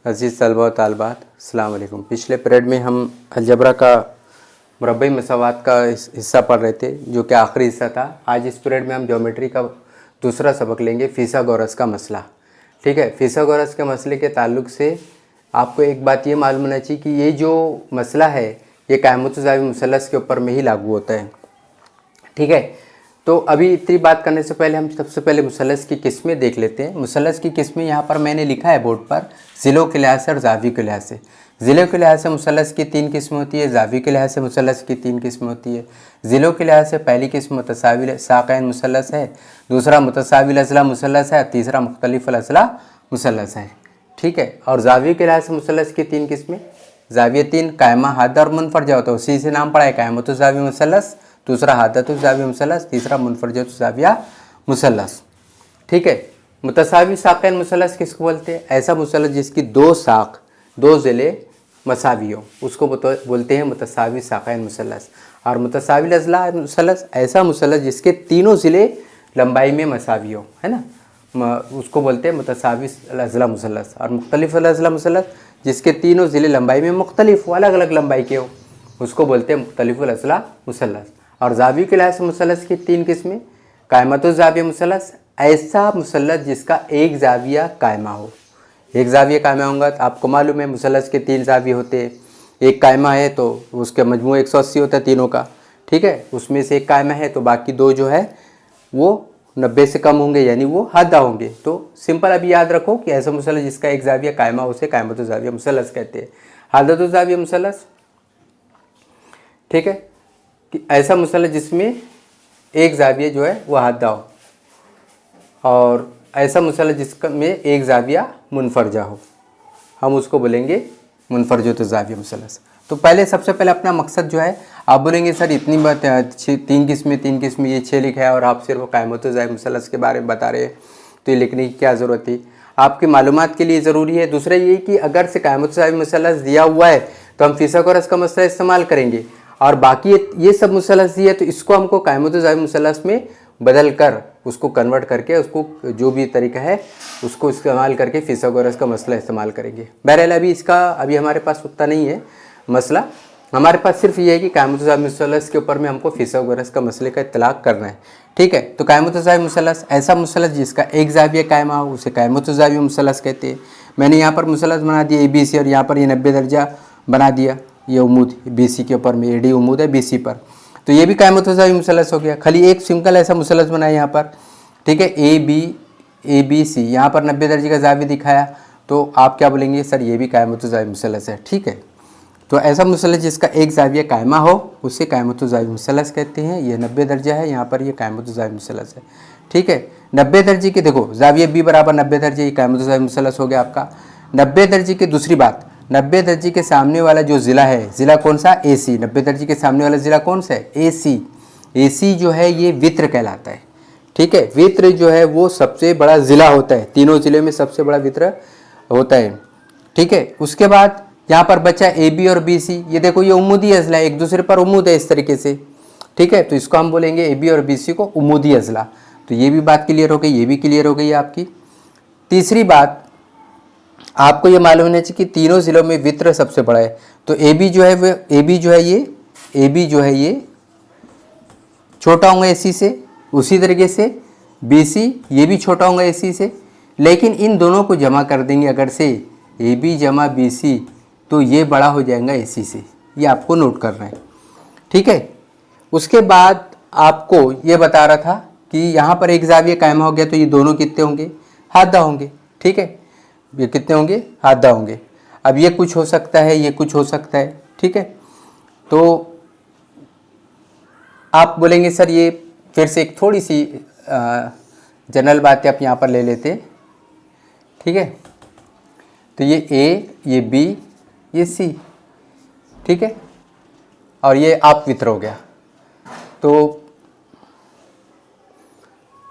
अज़ीज़ तलबा व तालिबात, अस्सलाम वालेकुम। पिछले पीरियड में हम अलजबरा का मुरब्बई मसावात का हिस्सा पढ़ रहे थे, जो कि आखिरी हिस्सा था। आज इस पीरियड में हम ज्योमेट्री का दूसरा सबक लेंगे, फिसागोरस का मसला। ठीक है, फिसागोरस के मसले के ताल्लुक से आपको एक बात ये मालूम होना चाहिए कि ये जो मसला है ये कायमुतज़ावी मुसल्लस के ऊपर में ही लागू होता है। ठीक है, तो अभी इतनी बात करने से पहले हम सबसे पहले मुसल्लस की किस्में देख लेते हैं। मुसल्लस की किस्में यहाँ पर मैंने लिखा है बोर्ड पर, ज़िलों के लिहाज से और ज़ावी के लिहाज से। ज़िलों के लिहाज से मुसल्लस की 3 किस्में होती है, ज़ावी के लिहाज से मुसल्लस की 3 किस्में होती है। ज़िलों के लिहाज से पहली किस्म मुतसावी साक़ैन मुसल्लस है, दूसरा मुतसावी अज़ला मुसल्लस है, तीसरा मुख्तलिफ अज़ला मुसल्लस है। ठीक है, और ज़ावी के लिहाज से मुसल्लस की 3 किस्में, ज़ाविया 3 कायमा, हादा और मुनफरजा होता है। उसी से नाम पड़ा है कायमुतज़ावी मुसल्लस, दूसरा हादतुज़ावी मुसल्लस, तीसरा मुनफरजतुज़ाविया मुसल्लस। ठीक है, मुतसावी साक़ैन मुसल्लस किसको बोलते हैं? ऐसा मुसल्लस जिसकी 2 साक़ 2 ज़िले मसावी हो, उसको बोलते हैं मुतसावी साक़ैन मुसल्लस। और मुतसावी अज़ला मुसल्लस ऐसा मुसल्लस जिसके तीनों ज़िले लंबाई में मसावी हो, है ना, उसको बोलते हैं मुतसावी अज़ला मुसल्लस। और मुख्तलिफ अज़ला मुसल्लस जिसके तीनों ज़िले लंबाई में मुख्तलिफ हो, अलग अलग लंबाई के हो, उसको बोलते हैं मुख्तलिफ अज़ला मुसल्लस। और ज़ावी के लिहाज से मुसल्लस की 3 किस्में, कायमतुज़ाविया मुसल्लस ऐसा मुसल्लस जिसका एक ज़ाविया कायमा हो। एक ज़ाविया कायमा होगा तो आपको मालूम है मुसल्लस के 3 ज़ाविये होते हैं। एक कायमा है तो उसके मजमू 180 होता है तीनों का। ठीक है, उसमें से एक कायमा है तो बाकी 2 जो है वो 90 से कम होंगे, यानी वो हादा होंगे। तो सिंपल अभी याद रखो कि ऐसा मुसल्लस जिसका एक ज़ाविया कायमा उसे कायमतुज़ाविया मुसल्लस कहते हैं। हादतुज़ाविया मुसल्लस, ठीक है, कि ऐसा मुसल्लस जिसमें एक ज़ाविया जो है वह हादा हो, और ऐसा मुसल्लस जिसमें एक ज़ाविया मुनफरजा हो, हम उसको बोलेंगे मुनफरजतुज़ाविया मुसल्लस। तो पहले सबसे पहले अपना मकसद जो है, आप बोलेंगे सर इतनी बात 3 किस्में ये 6 लिखा है और आप सिर्फ कायमतुज़ाविया मुसल्लस के बारे में बता रहे हैं, तो ये लिखने की क्या ज़रूरत थी? आपकी मालूमात के लिए ज़रूरी है। दूसरा ये कि अगर से कायमतुज़ाविया मुसल्लस दिया हुआ है तो हम फिसागोरस का मसला इस्तेमाल करेंगे, और बाकी ये सब मुसल्लस दिए तो इसको हमको कायमतुज़ावी मुसल्लस में बदल कर उसको कन्वर्ट करके उसको जो भी तरीका है उसको इस्तेमाल करके फिसागोरस का मसला इस्तेमाल करेंगे। बहरहाल अभी हमारे पास उतना नहीं है मसला, हमारे पास सिर्फ ये है कि कायमतुज़ावी मुसल्लस के ऊपर में हमको फिसागोरस का मसले का इत्तलाक़ करना है। ठीक है, तो कायमतुज़ावी मुसल्लस ऐसा मुसल्लस जिसका एक ज़ाविया कायमा हो उसे कायमतुज़ावी मुसल्लस कहते हैं। मैंने यहाँ पर मुसल्लस बना दिया ABC और यहाँ पर ये 90 दर्जा बना दिया, ये उमूद BC के ऊपर में AD उमूद है BC पर, तो ये भी कायमतुज़ावी मुसल्लस हो गया। खाली एक सिंपल ऐसा मुसल्लस बनाया यहाँ पर, ठीक है, ABC, यहाँ पर 90 दर्जे का ज़ाविया दिखाया, तो आप क्या बोलेंगे सर ये भी कायमतुज़ावी मुसल्लस है। ठीक है, तो ऐसा मुसल्लस जिसका एक ज़ाविया कायमा हो उसे कायमतुज़ावी मुसल्लस कहते हैं। ये 90 दर्जा है, यहाँ पर ये कायमतुज़ावी मुसल्लस है। ठीक है, 90 दर्जे के देखो ज़ाविया B बराबर 90 दर्जे, ये कायमतुज़ावी मुसल्लस हो गया आपका। 90 दर्जे की दूसरी बात, 90 दर्जे के सामने वाला जो ज़िला है, ज़िला कौन सा? AC। 90 दर्जे के सामने वाला ज़िला कौन सा है? AC। AC जो है ये वित्र कहलाता है। ठीक है, वित्र जो है वो सबसे बड़ा ज़िला होता है, तीनों ज़िले में सबसे बड़ा वित्र होता है। ठीक है, उसके बाद यहाँ पर बचा AB और BC, ये देखो ये उमूदी अज़ला है, एक दूसरे पर उमूद है इस तरीके से। ठीक है, तो इसको हम बोलेंगे AB और BC को उमूदी अज़ला। तो ये भी बात क्लियर हो गई, ये भी क्लियर हो गई आपकी। तीसरी बात आपको ये मालूम होना चाहिए कि तीनों ज़िलों में वित्र सबसे बड़ा है, तो AB जो है ये छोटा होगा AC से, उसी तरीके से BC ये भी छोटा होगा AC से, लेकिन इन दोनों को जमा कर देंगे अगर से AB जमा BC तो ये बड़ा हो जाएगा AC से, ये आपको नोट करना है। ठीक है, उसके बाद आपको ये बता रहा था कि यहाँ पर एक ज़ाविया कायमा हो गया तो ये दोनों कितने होंगे? हादा होंगे। ठीक है, ये कितने होंगे? हादा होंगे। अब ये कुछ हो सकता है, ये कुछ हो सकता है। ठीक है, तो आप बोलेंगे सर ये फिर से एक थोड़ी सी जनरल बातें आप यहाँ पर ले लेते हैं। ठीक है, तो ये A, ये B, ये C। ठीक है, और ये आप वित्र हो गया। तो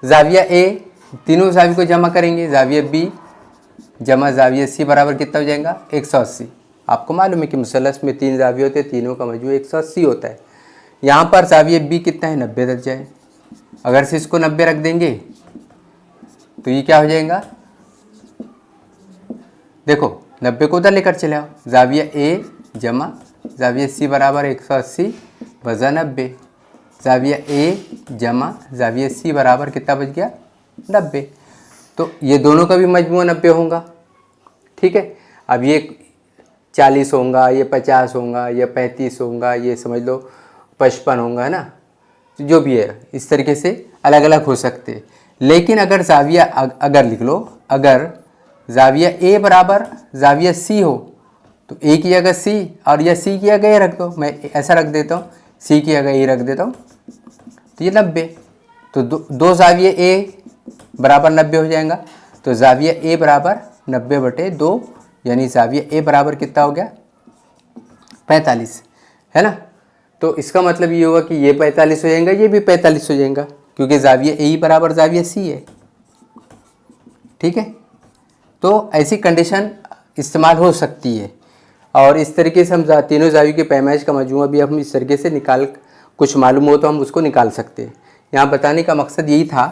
ज़ाविया A, तीनों ज़ाविया को जमा करेंगे, ज़ाविया B जमा ज़ाविया C बराबर कितना हो जाएगा? 180। आपको मालूम है कि मुसल्लस में 3 ज़ाविये होते हैं, तीनों का मजमू 180 होता है। यहाँ पर ज़ाविया B कितना है? 90 दर्जा है। अगर से इसको 90 रख देंगे तो ये क्या हो जाएगा? देखो 90 को उधर लेकर चले आओ, जाविया ए जमा जाविया सी बराबर 180 वज़ा 90, जाविया ए जमा जाविया सी बराबर कितना बच गया 90। तो ये दोनों का भी मजमूआ 90 होगा। ठीक है, अब ये 40 होगा, ये 50 होगा, ये 35 होगा, ये समझ लो 55 होगा, है ना, जो भी है इस तरीके से अलग अलग हो सकते हैं। लेकिन अगर जाविया अगर लिख लो, अगर जाविया ए बराबर जाविया सी हो तो ए की जगह सी और या सी की जगह ए रख दो, मैं ऐसा रख देता हूँ, सी की जगह ए रख देता हूँ, तो ये 90। तो दो जाविया ए बराबर 90 हो जाएगा। तो जाविया ए बराबर 90/2, यानी जाविया ए बराबर कितना हो गया 45, है ना। तो इसका मतलब ये होगा कि ये 45 हो जाएगा, ये भी 45 हो जाएगा, क्योंकि जाविया ए बराबर जाविया सी है। ठीक है, तो ऐसी कंडीशन इस्तेमाल हो सकती है। और इस तरीके से हम तीनों जावियों के पैमाइश का मजमूआ भी हम इस तरीके से निकाल, कुछ मालूम हो तो हम उसको निकाल सकते हैं। यहाँ बताने का मकसद यही था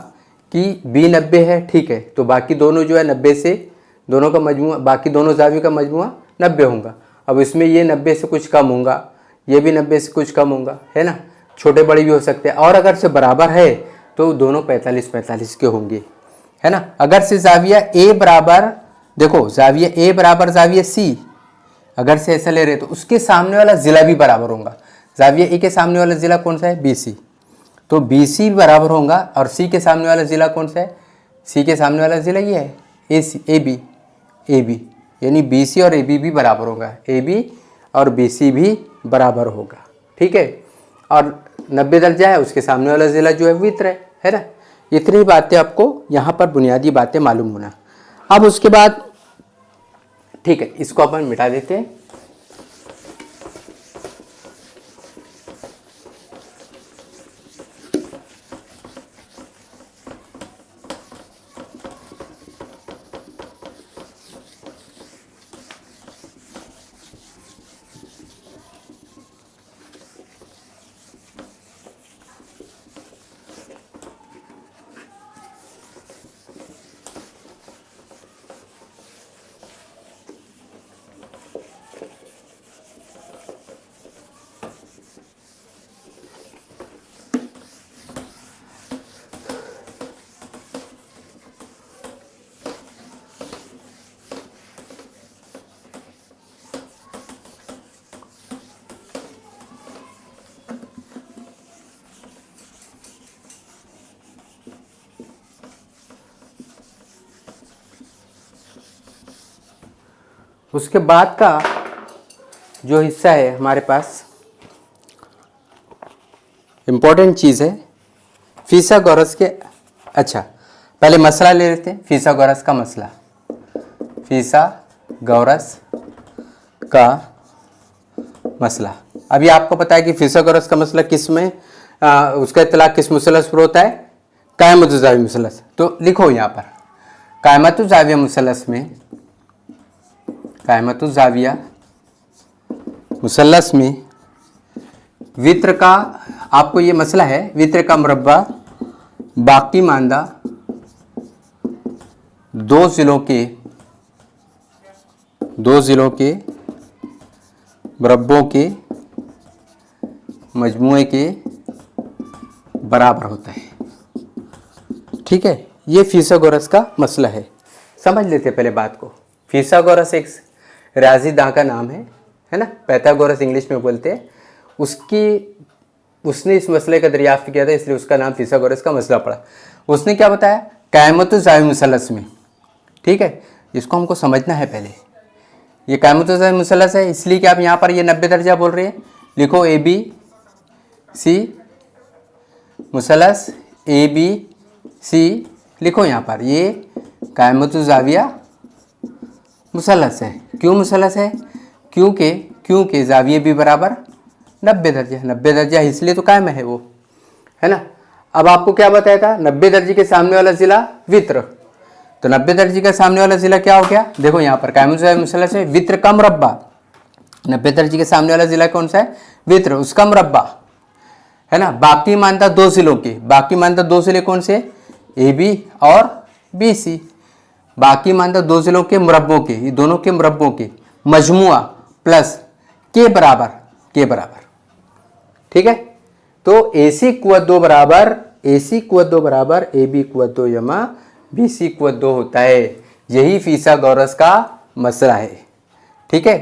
कि बी 90 है, ठीक है, तो बाकी दोनों जो है 90 से दोनों का मजमूआ, बाकी दोनों जावियों का मजमूआ 90 होगा। अब इसमें ये 90 से कुछ कम होगा, ये भी 90 से कुछ कम होगा, है ना, छोटे बड़े भी हो सकते हैं। और अगर से बराबर है तो दोनों 45-45 के होंगे, है ना। अगर से जाविया ए बराबर, देखो जाविया ए बराबर जाविया सी, अगर से ऐसा ले रहे तो उसके सामने वाला ज़िला भी बराबर होगा। जाविया ए के सामने वाला ज़िला कौन सा है, BC, तो BC बराबर होगा। और सी के सामने वाला ज़िला कौन सा है, सी के सामने वाला ज़िला ये है AB, यानी BC और AB भी बराबर होगा, AB और BC भी बराबर होगा। ठीक है, और 90 दर्जा है, उसके सामने वाला ज़िला जो है वित्र है ना। इतनी बातें आपको यहाँ पर बुनियादी बातें मालूम होना। अब उसके बाद ठीक है, इसको अपन मिटा देते हैं। उसके बाद का जो हिस्सा है हमारे पास इम्पोर्टेंट चीज़ है फिसागोरस के। अच्छा, पहले मसला ले लेते हैं, फिसागोरस का मसला। फिसागोरस का मसला, अभी आपको पता है कि फिसागोरस का मसला किस में उसका इतलाक किस मुसलस पर होता है, कायमतु ज़ाविया मुसलस। तो लिखो यहाँ पर कायमतु ज़ाविया मुसलस में, कायमतु ज़ाविया मुसलस में वित्र का, आपको ये मसला है, वित्र का मुरब्बा बाकी मानदा दो ज़िलों के मुरब्बों के मजमूए के बराबर होता है। ठीक है, ये फिसागोरस का मसला है। समझ लेते पहले बात को। फिसागोरस एक रियाज़ीदां का नाम है ना, पैथागोरस इंग्लिश में बोलते हैं। उसने इस मसले का दरियाफ्त किया था, इसलिए उसका नाम फिसागोरस का मसला पड़ा। उसने क्या बताया, कायमतु ज़ाविया मुसलस में। ठीक है, इसको हमको समझना है पहले। ये कायमतु ज़ाविया मुसलस है, इसलिए कि आप यहाँ पर ये 90 दर्जा बोल रहे हैं, लिखो ABC मुसलस ABC लिखो यहाँ पर, ये कायमतु ज़ाविया मुसलस है। क्यों मुसलस है, क्योंकि ज़ाविया भी बराबर 90 दर्जा, 90 दर्जा इसलिए तो कायम है वो, है ना। अब आपको क्या बताया था, 90 दर्जे के सामने वाला ज़िला वित्र, तो 90 दर्जे का सामने वाला ज़िला क्या हो गया, देखो यहाँ पर कायमतु ज़ाविया मुसलस है, वित्र का मुरब्बा। 90 दर्जे के सामने वाला ज़िला कौन सा है, वित्र, उसका मुरब्बा, है ना। बाकी मानता दो ज़िलों के, बाकी मानता दो ज़िले कौन से, AB और BC। बाकी मानदंड दो जिलों के मुरब्बों के, ये दोनों के मुरब्बों के मजमुआ प्लस के बराबर, ठीक है। तो AC कुवत 2 बराबर AB कुवत 2 जमा BC कुवत 2 होता है। यही फिसागोरस का मसला है, ठीक है।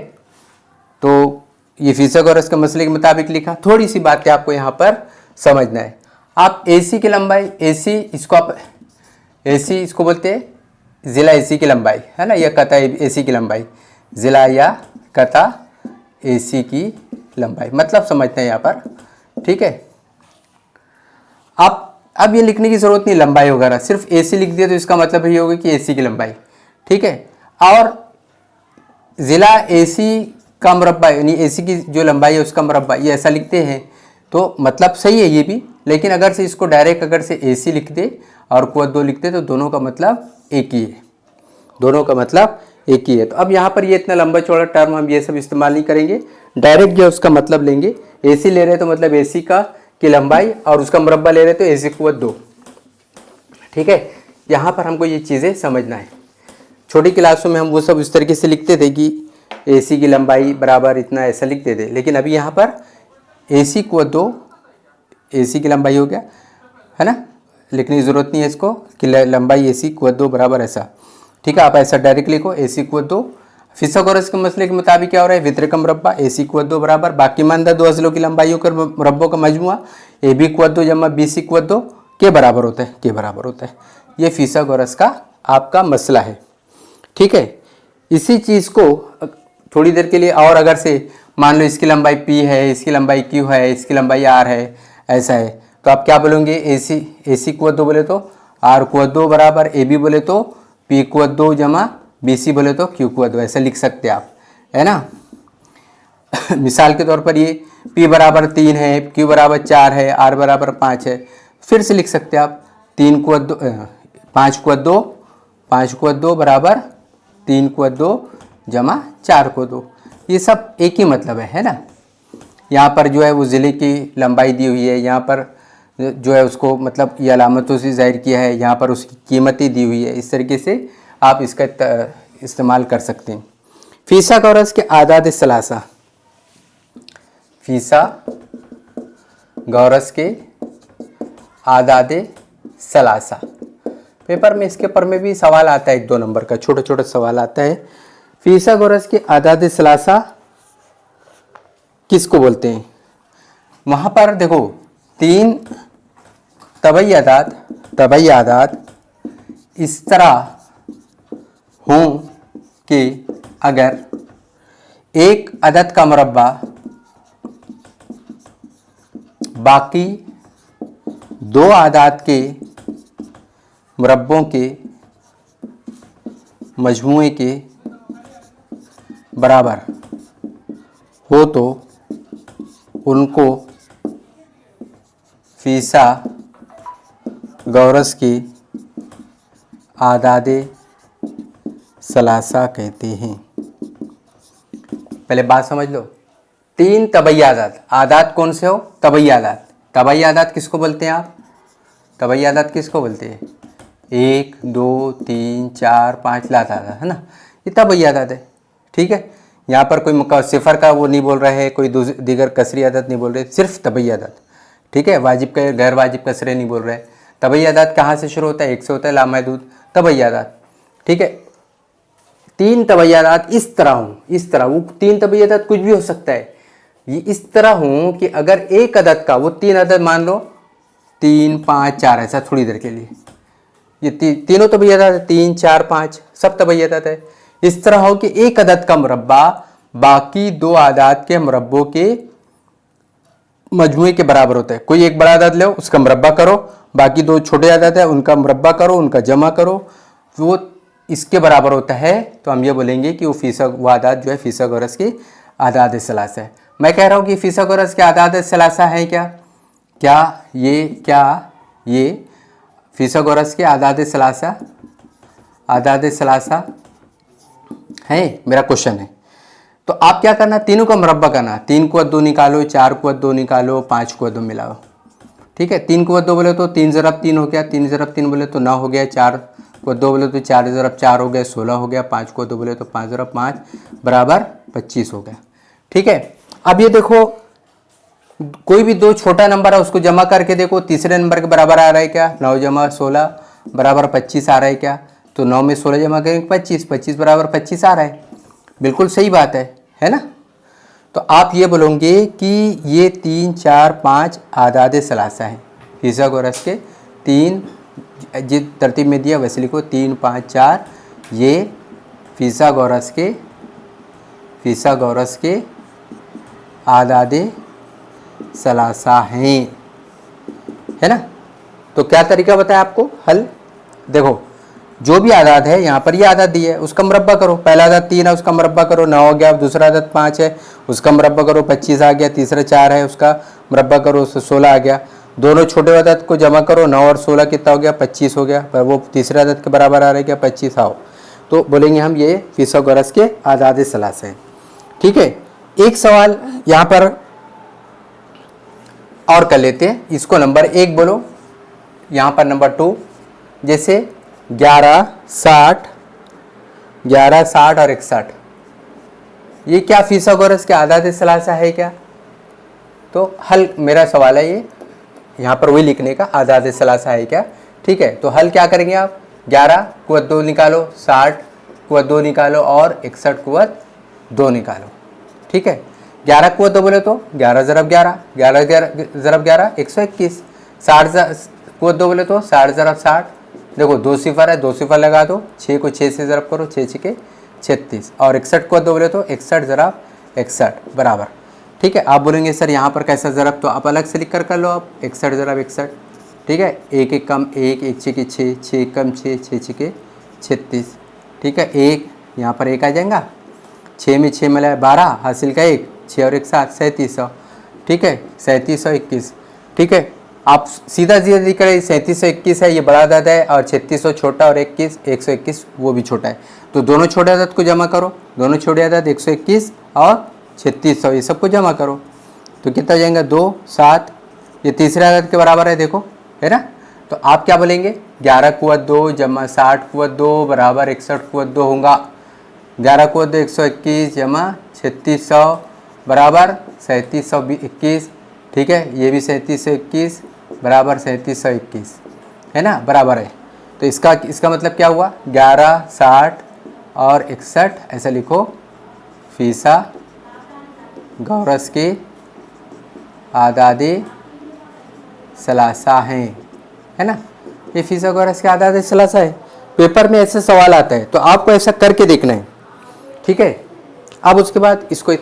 तो ये फिसागोरस के मसले के मुताबिक लिखा। थोड़ी सी बातें आपको यहाँ पर समझना है। आप AC की लंबाई, AC इसको बोलते हैं ज़िला AC की लंबाई, है ना, या कता AC की लंबाई, ज़िला या कता AC की लंबाई, मतलब समझते हैं यहाँ पर, ठीक है। आप अब ये लिखने की ज़रूरत नहीं लंबाई वगैरह, सिर्फ AC लिख दिया तो इसका मतलब ये होगा कि AC की लंबाई, ठीक है। और ज़िला AC का मुरब्बा यानी AC की जो लंबाई है उसका मुरब्बा, ये ऐसा लिखते हैं तो मतलब सही है ये भी। लेकिन अगर से इसको डायरेक्ट अगर से AC लिख दे और कुवत 2 लिख दे तो दोनों का मतलब एक ही है, दोनों का मतलब एक ही है। तो अब यहाँ पर ये इतना लंबा चौड़ा टर्म हम ये सब इस्तेमाल नहीं करेंगे, डायरेक्ट जो उसका मतलब लेंगे। AC ले रहे तो मतलब AC की लंबाई और उसका मुरब्बा ले रहे तो AC कुवत 2, ठीक है। यहाँ पर हमको ये चीज़ें समझना है। छोटी क्लासों में हम वो सब इस तरीके से लिखते थे कि AC की लंबाई बराबर इतना, ऐसा लिखते थे। लेकिन अभी यहाँ पर AC कुवत 2 AC की लंबाई हो गया, है ना, लिखने की ज़रूरत नहीं है इसको कि लंबाई AC कुवत 2 बराबर ऐसा, ठीक है। आप ऐसा डायरेक्ट लिखो AC कुवत 2। फिसागोरस के मसले के मुताबिक क्या हो रहा है, वितरक का मुरब्बा AC कुवत 2 बराबर बाकी मानदंड दो अज़लों की लंबाइयों के मुरब्बों का मजमुआ AB कुवत 2 जमा BC कुवत 2 के बराबर होता है। ये फिसागोरस का आपका मसला है, ठीक है। इसी चीज़ को थोड़ी देर के लिए और अगर से मान लो इसकी लंबाई P है, इसकी लंबाई Q है, इसकी लंबाई R है, ऐसा है, तो आप क्या बोलोगे, AC कुवत 2 बोले तो R कुवत 2 बराबर AB बोले तो P कुवत 2 जमा BC बोले तो Q कुवत 2, ऐसे लिख सकते हैं आप, है ना। मिसाल के तौर पर ये P बराबर 3 है, Q बराबर 4 है, R बराबर 5 है, फिर से लिख सकते हैं आप 3 कुवत 2 5 कुवत 2 बराबर 3 कुवत 2 जमा 4 कुवत 2, ये सब एक ही मतलब है ना। यहाँ पर जो है वो ज़िले की लंबाई दी हुई है, यहाँ पर जो है उसको मतलब ये अलामतों से ज़ाहिर किया है, यहाँ पर उसकी कीमतें दी हुई है। इस तरीके से आप इसका इस्तेमाल कर सकते हैं। फिसागोरस के आदाद सलासा, फिसागोरस के आदाद सलासा, पेपर में इसके ऊपर में भी सवाल आता है, 1-2 नंबर का छोटा छोटा सवाल आता है। फिसागोरस के आदाद सलासा किसको बोलते हैं? वहाँ पर देखो 3 तबई आदाद इस तरह हों कि अगर एक अदद का मुरब्बा बाकी 2 आदाद के मुरब्बों के मजमूए के बराबर हो तो उनको फिसागोरस के आदादे सलासा कहते हैं। पहले बात समझ लो, 3 तबई आदाद कौन से हो? तबई आदाद किसको बोलते हैं आप? तबई आदाद किसको बोलते हैं? 1 2 3 4 5 लात आदाद, है ना, ये तबई आदाद है, ठीक है। यहाँ पर कोई सिफर का वो नहीं बोल रहे हैं, कोई दीगर कसरी आदाद नहीं बोल रहे, सिर्फ तबई आदाद, ठीक है। वाजिब का गैर वाजिब कसरे नहीं बोल रहे। तबई आदाद कहाँ से शुरू होता है? 1 से होता है, लामहदूद तबई आदाद, ठीक है। 3 तबई आदाद इस तरह हूँ, इस तरह, वो 3 तबई आदाद कुछ भी हो सकता है, ये इस तरह हूँ कि अगर एक अदद का वो 3 अदद मान लो 3 5 4 ऐसा, थोड़ी देर के लिए ये तीनों तबई आदाद है, 3 4 5 सब तबई आदाद है। इस तरह हो कि एक अदद का मुरब्बा बाकी 2 आदाद के मुरब्बों के मजमूए के बराबर होता है। कोई एक बड़ा आदाद लो, उसका मुरब्बा करो, बाकी 2 छोटे आदाद है उनका मुरब्बा करो, उनका जमा करो, वो इसके बराबर होता है। तो हम ये बोलेंगे कि वो आदाद जो है फिसागोरस की आदाद सलासा है। मैं कह रहा हूँ कि फिसागोरस के आदाद सलासा है क्या ये फिसागोरस के आदाद सलासा है, मेरा क्वेश्चन है। तो आप क्या करना, तीनों का मुरब्बा करना, 3 कुवत 2 निकालो, 4 कुवत 2 निकालो, 5 कुवत 2 मिलाओ, ठीक है। 3 कुवत 2 बोले तो 3 ज़रब 3 हो गया, 3 ज़रब 3 बोले तो 9 हो गया, 4 को 2 बोले तो 4 ज़रब 4 हो गया 16 हो गया, 5 को 2 बोले तो 5 ज़रब 5 बराबर 25 हो गया। ठीक है, अब ये देखो कोई भी दो छोटा नंबर है उसको जमा करके देखो, तीसरे नंबर के बराबर आ रहा है क्या, 9 जमा 16 बराबर 25 आ रहा है क्या, तो 9 में 16 जमा करेंगे 25, 25 बराबर 25 आ रहा है, बिल्कुल सही बात है ना। तो आप ये बोलोगे कि ये 3 4 5 आदाद सलासा हैं, फिसागोरस के 3 जिस तरतीब में दिया वैसे लिखो 3 5 4, ये फिसागोरस के आदाद सलासा हैं, है ना। तो क्या तरीका बताया आपको हल, देखो जो भी आदाद है यहाँ पर ये आदाद दी है उसका मुरब्बा करो, पहला आदाद 3 है उसका मुरब्बा करो 9 हो गया, दूसरा आदाद 5 है उसका मुरब्बा करो 25 आ गया, तीसरा 4 है उसका मुरब्बा करो उससे 16 आ गया, दोनों छोटे आदाद को जमा करो 9 और 16 कितना हो गया 25 हो गया, पर वो तीसरे आदाद के बराबर आ रहा है क्या 25 आओ, तो बोलेंगे हम ये फिसागोरस के आदाद सलासा हैं। ठीक है, एक सवाल यहाँ पर और कर लेते हैं, इसको नंबर 1 बोलो, यहाँ पर नंबर 2 जैसे 11 60 और 61, ये क्या फिसागोरस के आदाद सलासा है क्या, तो हल मेरा सवाल है ये यहाँ पर वही लिखने का, आदाद सलासा है क्या। ठीक है, तो हल क्या करेंगे आप, 11 कुवत 2 निकालो, 60 कुवत 2 निकालो और 61 कुवत 2 निकालो। ठीक है, 11 कुवत 2 बोले तो 11 ज़रब 11, 11 ज़रब 11 121, 60 कुवत 2 बोले तो 60 ज़रब 60, देखो 2 सिफर है 2 सिफर लगा दो, 6 को 6 से ज़रब करो 6 6 36, और 61 कुवत 2 बोले तो 61 ज़रब 61 बराबर। ठीक है, आप बोलेंगे सर यहाँ पर कैसा ज़रब, तो आप अलग से लिख कर लो आप 61 ज़रब 61। ठीक है, 1 1 कम 1, 1 6 के 6, 6 कम 6, 6 6 के 36। ठीक है, 1 यहाँ पर 1 आ जाएगा, 6 में 6 मिलाया 12 हासिल का 1, 6 और 1 7 3700। ठीक है, 3721। ठीक है, आप सीधा लिख रहे 3721 है ये बड़ा आदाद है, और 3600 छोटा, और 21 121 वो भी छोटा है, तो दोनों छोटे आदाद को जमा करो, दोनों छोटे आदाद 121 और 3600 ये सबको जमा करो, तो कितना जाएगा 2 7, ये तीसरे आदाद के बराबर है, देखो है ना। तो आप क्या बोलेंगे 11 कुवत 2 जमा 60 कुवत 2 बराबर 61 कुवत 2 होगा, 11 कुवत 2 121 जमा 3600 बराबर 3721। ठीक है, ये भी 3721 बराबर 3721 है ना, बराबर है। तो इसका मतलब क्या हुआ, 11 60 और 61 ऐसा लिखो, फिसागोरस के आदाद सलासा हैं, है ना, ये फिसागोरस के आदाद सलासा है। पेपर में ऐसे सवाल आता है तो आपको ऐसा करके देखना है। ठीक है, अब उसके बाद इसको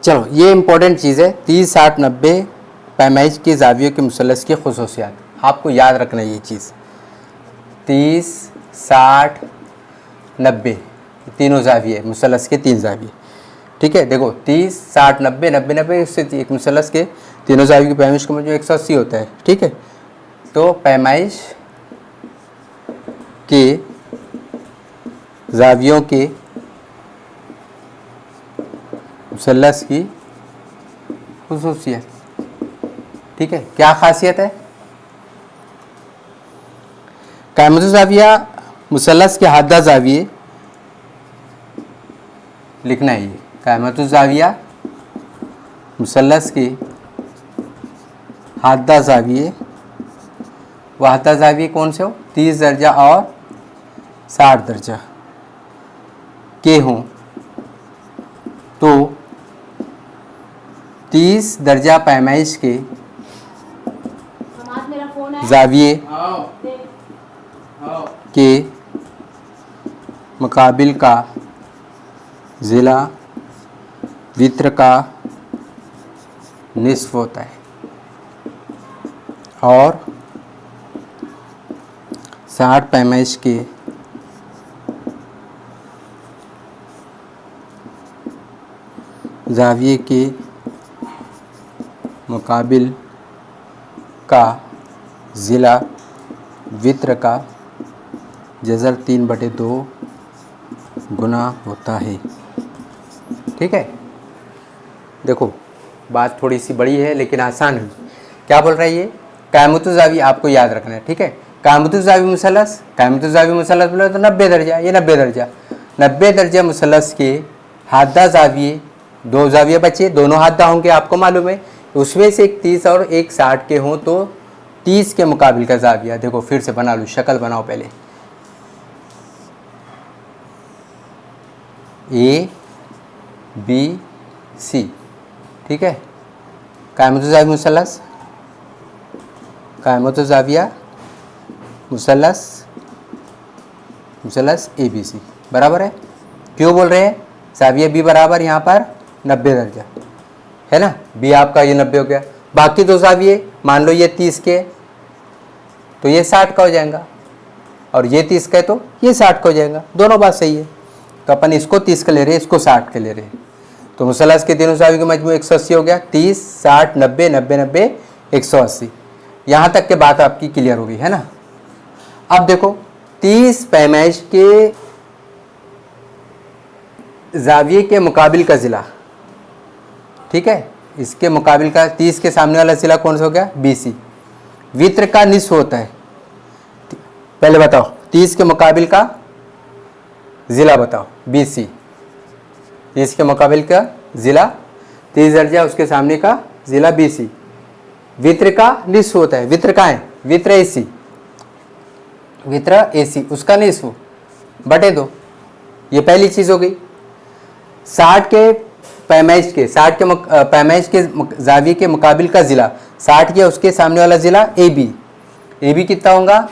चलो, ये इंपॉर्टेंट चीज़ है 30 60 90 पैमाइश के जावियों के मुसलस की खुसूसियात, आपको याद रखना है ये चीज़। 30 60 90 तीनों जाविये मुसलस के 3 जाविये। ठीक है, देखो 30 60 90 90 90 इससे एक मुसलस के तीनों जावियों की पैमाइश का जो 180 होता है। ठीक है, तो पैमाइश के जावियों के मुसल्लस की खुसूसियत। ठीक है, क्या खासियत है, कायमतु ज़ाविया मुसल्लस के हादा ज़ाविये लिखना है, ये कायमतु ज़ाविया मुसल्लस के हादा ज़ाविये, वहदा ज़ाविये कौन से हो, 30 दर्जा और 60 दर्जा के हों तो 30 दर्जा पैमाइश के ज़ाविये के मुकाबिल का ज़िला वित्र का निस्फ होता है और 60 पैमाइश के ज़ाविये के मुकाबिल का ज़िला वित्र का जज़र 3/2 गुना होता है। ठीक है, देखो बात थोड़ी सी बड़ी है लेकिन आसान है। क्या बोल रहा है ये, कायमतु ज़ाविये आपको याद रखना है। ठीक है, कायमतु ज़ाविये मुसलस, कायमतु ज़ाविये मुसलस बोले तो 90 दर्जा, ये 90 दर्जा, 90 दर्जा मुसलस के हादा ज़ाविये, 2 ज़ाविये बचे, दोनों हादा होंगे आपको मालूम है, उसमें से एक 30 और एक 60 के हों तो 30 के मुकाबिल का ज़ाविया, देखो फिर से बना लूँ, शक्ल बनाओ पहले, ए बी सी। ठीक है, कायमतु ज़ाविया मुसलस, कायमतु ज़ाविया मुसलस, मुसलस ए बी सी बराबर है। क्यों बोल रहे हैं, ज़ाविया बी बराबर यहाँ पर 90 दर्जा है ना, बी आपका ये 90 हो गया, बाकी 2 ज़ाविये मान लो ये 30 के तो ये 60 का हो जाएगा और ये 30 का है तो ये 60 का हो जाएगा, दोनों बात सही है। तो अपन इसको 30 का ले रहे हैं, इसको 60 के ले रहे हैं, तो मुसलस के तीनों ज़ाविये का मजमू 180 हो गया, 30 60 90 90 90 180। यहाँ तक के बात आपकी क्लियर होगी है ना। अब देखो 30 पैमाइश के ज़ाविये के मुकाबिल का ज़िला, ठीक है, इसके मुकाबिल का 30 के सामने वाला ज़िला कौन सा हो गया, BC, वित्र का निस्फ होता है। पहले बताओ 30 के मुकाबिल का ज़िला बताओ, BC, 30 के मुकाबिल का ज़िला 30 दर्जा, उसके सामने का ज़िला BC, वित्र का निस्फ होता है, वित्र का है, वित्र AC, वित्र AC, उसका निस्फ बटे 2, ये पहली चीज़ हो गई। 60 के पैमाइश के, 60 के पैमाइश के ज़ाविये के मुकाबिल का ज़िला, 60 के उसके सामने वाला ज़िला AB, AB कितना होगा,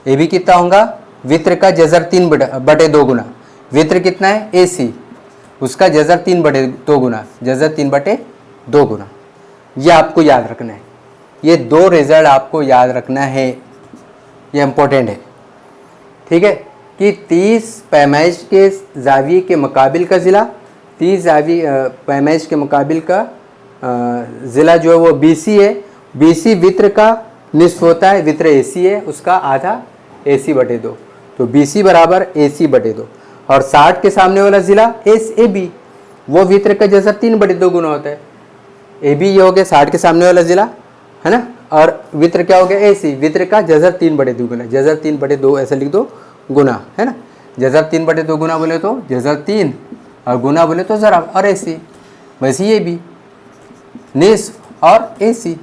AB कितना होगा, वित्र का जज़र 3/2 गुना, वित्र कितना है AC, उसका जज़र 3/2 गुना, जज़र 3/2 गुना। ये आपको याद रखना है, ये 2 रिजल्ट आपको याद रखना है, ये इम्पोर्टेंट है। ठीक है, कि 30 पैमाइश के ज़ाविये के मुकाबिल का ज़िला, 30 पैमाइश के मुकाबिल का ज़िला जो है वो BC है, BC वित्र का निस्फ होता है, वित्र AC है, उसका आधा AC/2, तो BC बराबर AC/2, और 60 के सामने वाला ज़िला AB, वो वित्र का जैसा 3/2 गुना होता है, AB ये हो गया 60 के सामने वाला ज़िला है ना, और वित्र क्या हो गया AC, वित्र का जज़र 3/2 गुना, जज़र 3/2 ऐसा लिख दो गुना है ना, जज़र 3/2 गुना बोले तो जज़र 3 और गुना बोले तो ज़रा और AC, वैसे ये भी निस्फ और AC।